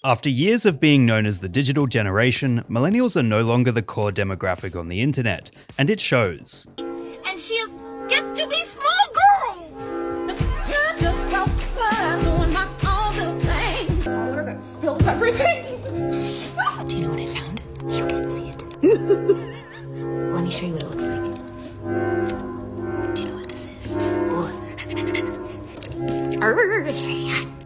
After years of being known as the digital generation, millennials are no longer the core demographic on the internet, and it shows. And she gets to be small girl. Just go doing my all the things. Water that spills everything. Do you know what I found? You can't see it. Let me show you what it looks like. Do you know what this is?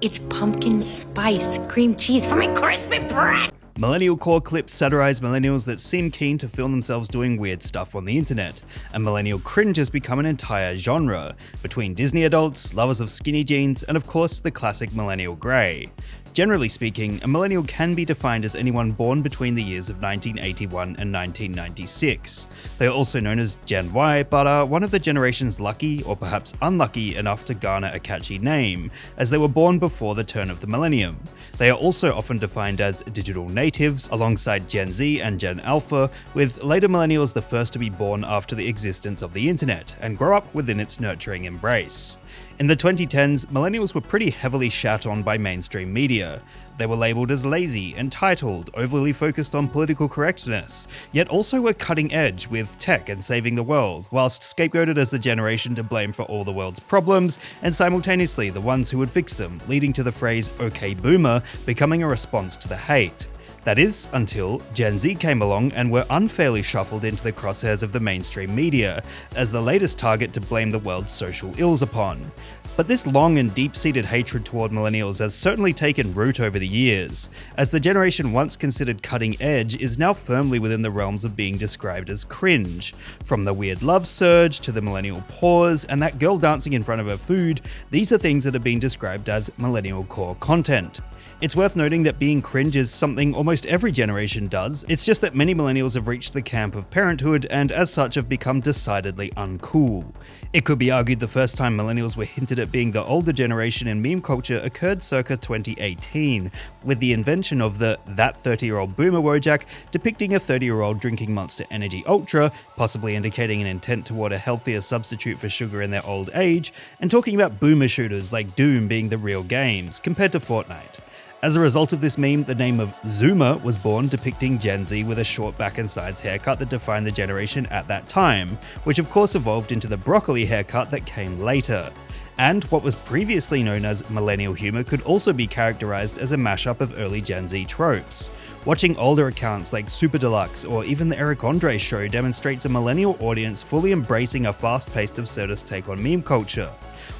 It's pumpkin spice cream cheese for my crispy bread. Millennial core clips satirize millennials that seem keen to film themselves doing weird stuff on the internet, and millennial cringe has become an entire genre, between Disney adults, lovers of skinny jeans, and of course the classic millennial grey. Generally speaking, a millennial can be defined as anyone born between the years of 1981 and 1996. They are also known as Gen Y, but are one of the generations lucky, or perhaps unlucky, enough to garner a catchy name, as they were born before the turn of the millennium. They are also often defined as digital natives, alongside Gen Z and Gen Alpha, with later millennials the first to be born after the existence of the internet, and grow up within its nurturing embrace. In the 2010s, millennials were pretty heavily shat on by mainstream media. They were labelled as lazy, entitled, overly focused on political correctness, yet also were cutting edge with tech and saving the world, whilst scapegoated as the generation to blame for all the world's problems, and simultaneously the ones who would fix them, leading to the phrase "okay boomer" becoming a response to the hate. That is, until Gen Z came along and were unfairly shuffled into the crosshairs of the mainstream media, as the latest target to blame the world's social ills upon. But this long and deep-seated hatred toward millennials has certainly taken root over the years, as the generation once considered cutting edge is now firmly within the realms of being described as cringe. From the weird love surge to the millennial pause and that girl dancing in front of her food, these are things that are being described as millennial core content. It's worth noting that being cringe is something almost every generation does, it's just that many millennials have reached the camp of parenthood and as such have become decidedly uncool. It could be argued the first time millennials were hinted at being the older generation in meme culture occurred circa 2018, with the invention of the "that 30-year-old boomer Wojak" depicting a 30-year-old drinking Monster Energy Ultra, possibly indicating an intent toward a healthier substitute for sugar in their old age, and talking about boomer shooters like Doom being the real games, compared to Fortnite. As a result of this meme, the name of Zoomer was born, depicting Gen Z with a short back and sides haircut that defined the generation at that time, which of course evolved into the broccoli haircut that came later. And what was previously known as millennial humor could also be characterized as a mashup of early Gen Z tropes. Watching older accounts like Super Deluxe or even the Eric Andre Show demonstrates a millennial audience fully embracing a fast-paced absurdist take on meme culture.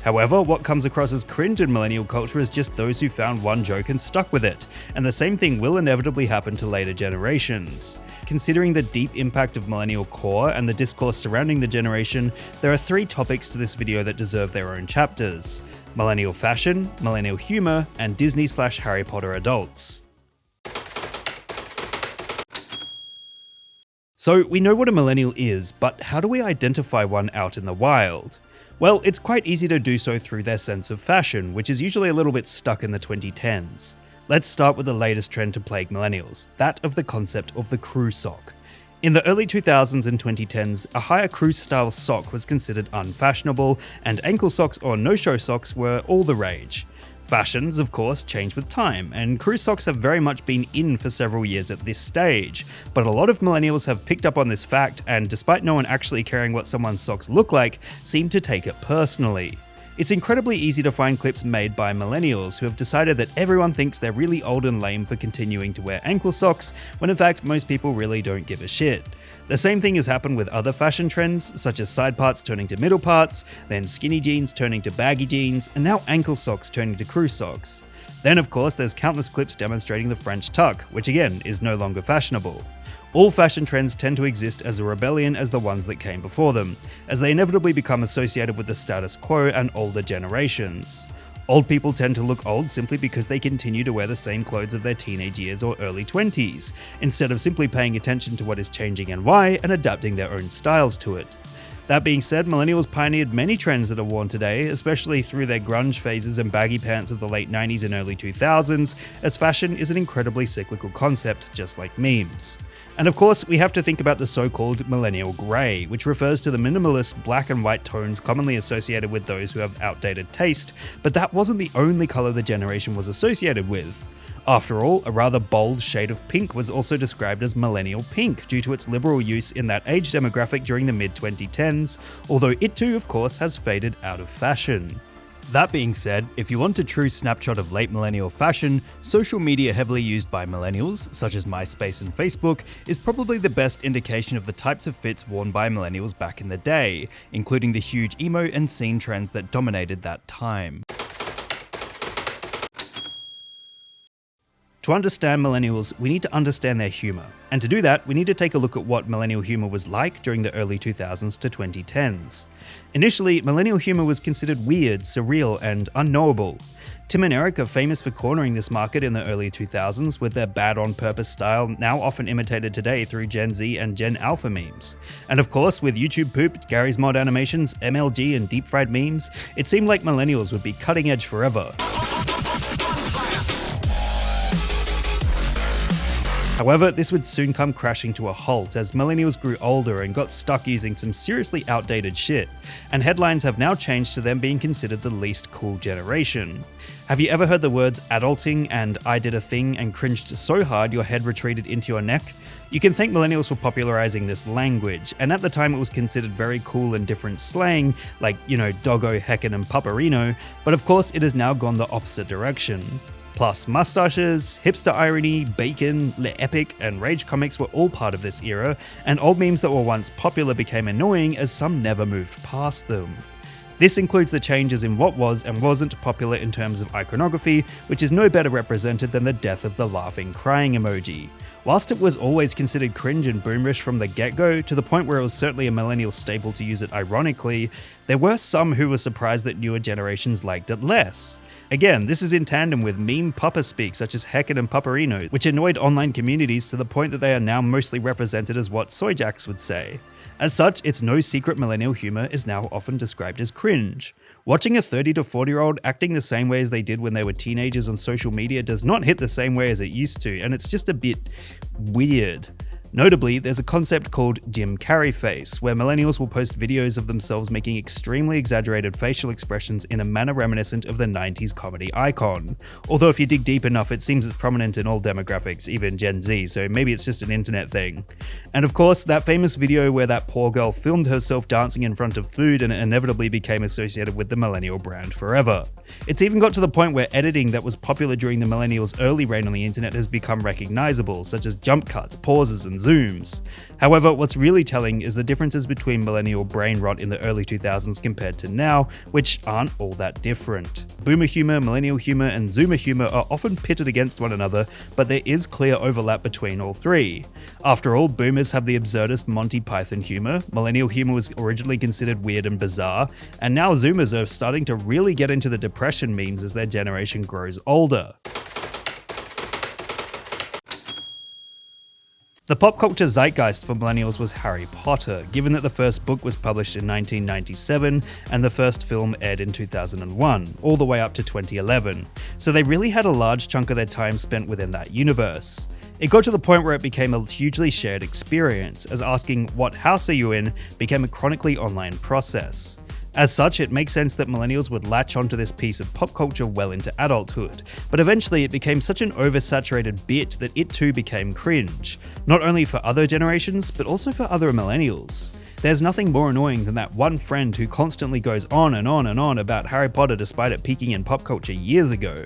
However, what comes across as cringe in millennial culture is just those who found one joke and stuck with it, and the same thing will inevitably happen to later generations. Considering the deep impact of millennial core and the discourse surrounding the generation, there are 3 topics to this video that deserve their own chapters: millennial fashion, millennial humor, and Disney/Harry Potter adults. So we know what a millennial is, but how do we identify one out in the wild? Well, it's quite easy to do so through their sense of fashion, which is usually a little bit stuck in the 2010s. Let's start with the latest trend to plague millennials, that of the concept of the crew sock. In the early 2000s and 2010s, a higher crew-style sock was considered unfashionable, and ankle socks or no-show socks were all the rage. Fashions, of course, change with time, and crew socks have very much been in for several years at this stage, but a lot of millennials have picked up on this fact and, despite no one actually caring what someone's socks look like, seem to take it personally. It's incredibly easy to find clips made by millennials who have decided that everyone thinks they're really old and lame for continuing to wear ankle socks, when in fact most people really don't give a shit. The same thing has happened with other fashion trends, such as side parts turning to middle parts, then skinny jeans turning to baggy jeans, and now ankle socks turning to crew socks. Then of course there's countless clips demonstrating the French tuck, which again is no longer fashionable. All fashion trends tend to exist as a rebellion as the ones that came before them, as they inevitably become associated with the status quo and older generations. Old people tend to look old simply because they continue to wear the same clothes of their teenage years or early 20s, instead of simply paying attention to what is changing and why and adapting their own styles to it. That being said, millennials pioneered many trends that are worn today, especially through their grunge phases and baggy pants of the late 90s and early 2000s, as fashion is an incredibly cyclical concept, just like memes. And of course, we have to think about the so-called millennial grey, which refers to the minimalist black and white tones commonly associated with those who have outdated taste, but that wasn't the only colour the generation was associated with. After all, a rather bold shade of pink was also described as millennial pink due to its liberal use in that age demographic during the mid-2010s, although it too of course has faded out of fashion. That being said, if you want a true snapshot of late millennial fashion, social media heavily used by millennials, such as MySpace and Facebook, is probably the best indication of the types of fits worn by millennials back in the day, including the huge emo and scene trends that dominated that time. To understand millennials, we need to understand their humor. And to do that, we need to take a look at what millennial humor was like during the early 2000s to 2010s. Initially, millennial humor was considered weird, surreal, and unknowable. Tim and Eric are famous for cornering this market in the early 2000s with their bad on purpose style, now often imitated today through Gen Z and Gen Alpha memes. And of course, with YouTube poop, Gary's Mod animations, MLG, and deep fried memes, it seemed like millennials would be cutting edge forever. However, this would soon come crashing to a halt as millennials grew older and got stuck using some seriously outdated shit, and headlines have now changed to them being considered the least cool generation. Have you ever heard the words adulting and I did a thing and cringed so hard your head retreated into your neck? You can thank millennials for popularizing this language, and at the time it was considered very cool and different slang, like, doggo, heckin' and pupperino, but of course it has now gone the opposite direction. Plus, mustaches, hipster irony, bacon, Le Epic, and rage comics were all part of this era, and old memes that were once popular became annoying as some never moved past them. This includes the changes in what was and wasn't popular in terms of iconography, which is no better represented than the death of the laughing crying emoji. Whilst it was always considered cringe and boomerish from the get-go, to the point where it was certainly a millennial staple to use it ironically, there were some who were surprised that newer generations liked it less. Again, this is in tandem with meme pupper speak such as heckin' and pupperino, which annoyed online communities to the point that they are now mostly represented as what soyjacks would say. As such, it's no secret millennial humor is now often described as cringe. Watching a 30 to 40-year-old acting the same way as they did when they were teenagers on social media does not hit the same way as it used to, and it's just a bit weird. Notably, there's a concept called Jim Carrey face, where millennials will post videos of themselves making extremely exaggerated facial expressions in a manner reminiscent of the 90s comedy icon. Although if you dig deep enough, it seems it's prominent in all demographics, even Gen Z, so maybe it's just an internet thing. And of course, that famous video where that poor girl filmed herself dancing in front of food and it inevitably became associated with the millennial brand forever. It's even got to the point where editing that was popular during the millennials' early reign on the internet has become recognizable, such as jump cuts, pauses, and zooms. However, what's really telling is the differences between millennial brain rot in the early 2000s compared to now, which aren't all that different. Boomer humor, millennial humor, and zoomer humor are often pitted against one another, but there is clear overlap between all three. After all, boomers have the absurdist Monty Python humor, millennial humor was originally considered weird and bizarre, and now zoomers are starting to really get into the depression memes as their generation grows older. The pop culture zeitgeist for millennials was Harry Potter, given that the first book was published in 1997 and the first film aired in 2001, all the way up to 2011, so they really had a large chunk of their time spent within that universe. It got to the point where it became a hugely shared experience, as asking "what house are you in" became a chronically online process. As such, it makes sense that millennials would latch onto this piece of pop culture well into adulthood, but eventually it became such an oversaturated bit that it too became cringe, not only for other generations, but also for other millennials. There's nothing more annoying than that one friend who constantly goes on and on and on about Harry Potter despite it peaking in pop culture years ago.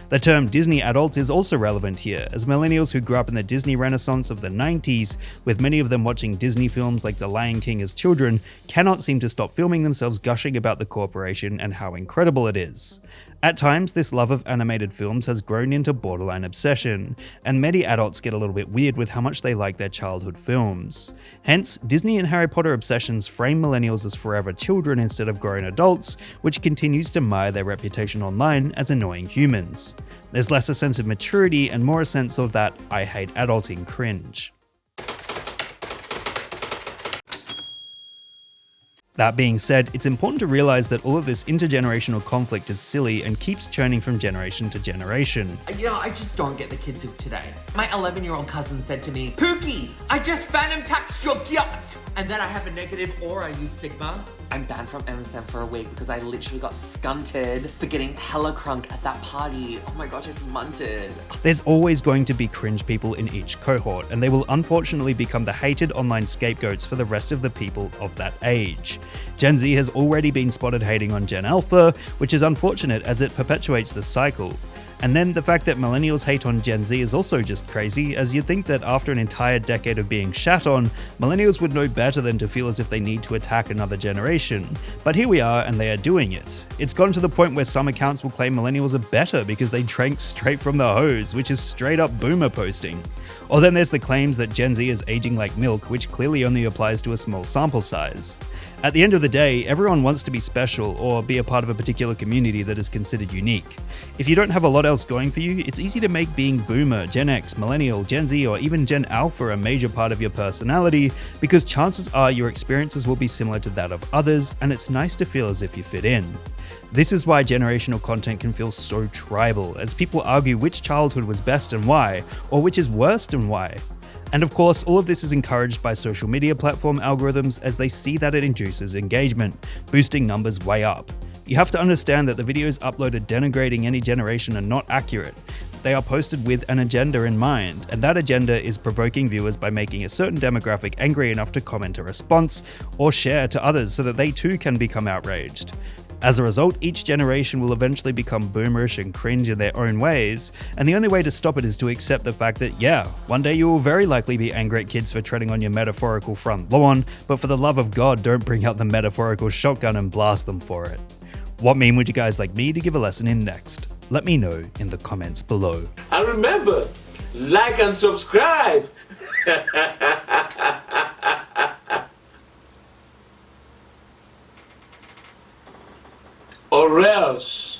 The term Disney adult is also relevant here, as millennials who grew up in the Disney renaissance of the 90s, with many of them watching Disney films like The Lion King as children, cannot seem to stop filming themselves gushing about the corporation and how incredible it is. At times, this love of animated films has grown into borderline obsession, and many adults get a little bit weird with how much they like their childhood films. Hence, Disney and Harry Potter obsessions frame millennials as forever children instead of grown adults, which continues to mar their reputation online as annoying humans. There's less a sense of maturity and more a sense of that "I hate adulting" cringe. That being said, it's important to realize that all of this intergenerational conflict is silly and keeps churning from generation to generation. You know, I just don't get the kids of today. My 11-year-old cousin said to me, Pookie, I just phantom taxed your yacht. And then I have a negative or I use Sigma. I'm banned from MSN for a week because I literally got skunted for getting hella crunk at that party. Oh my gosh, it's munted. There's always going to be cringe people in each cohort, and they will unfortunately become the hated online scapegoats for the rest of the people of that age. Gen Z has already been spotted hating on Gen Alpha, which is unfortunate as it perpetuates this cycle. And then the fact that millennials hate on Gen Z is also just crazy, as you'd think that after an entire decade of being shat on, millennials would know better than to feel as if they need to attack another generation. But here we are, and they are doing it. It's gotten to the point where some accounts will claim millennials are better because they drank straight from the hose, which is straight up boomer posting. Or then there's the claims that Gen Z is aging like milk, which clearly only applies to a small sample size. At the end of the day, everyone wants to be special or be a part of a particular community that is considered unique. If you don't have a lot else going for you, it's easy to make being boomer, Gen X, millennial, Gen Z, or even Gen Alpha a major part of your personality, because chances are your experiences will be similar to that of others, and it's nice to feel as if you fit in. This is why generational content can feel so tribal, as people argue which childhood was best and why, or which is worst and why. And of course, all of this is encouraged by social media platform algorithms as they see that it induces engagement, boosting numbers way up. You have to understand that the videos uploaded denigrating any generation are not accurate. They are posted with an agenda in mind, and that agenda is provoking viewers by making a certain demographic angry enough to comment a response or share to others so that they too can become outraged. As a result, each generation will eventually become boomerish and cringe in their own ways, and the only way to stop it is to accept the fact that, yeah, one day you will very likely be angry at kids for treading on your metaphorical front lawn, but for the love of God, don't bring out the metaphorical shotgun and blast them for it. What meme would you guys like me to give a lesson in next? Let me know in the comments below. And remember, like and subscribe! Or else.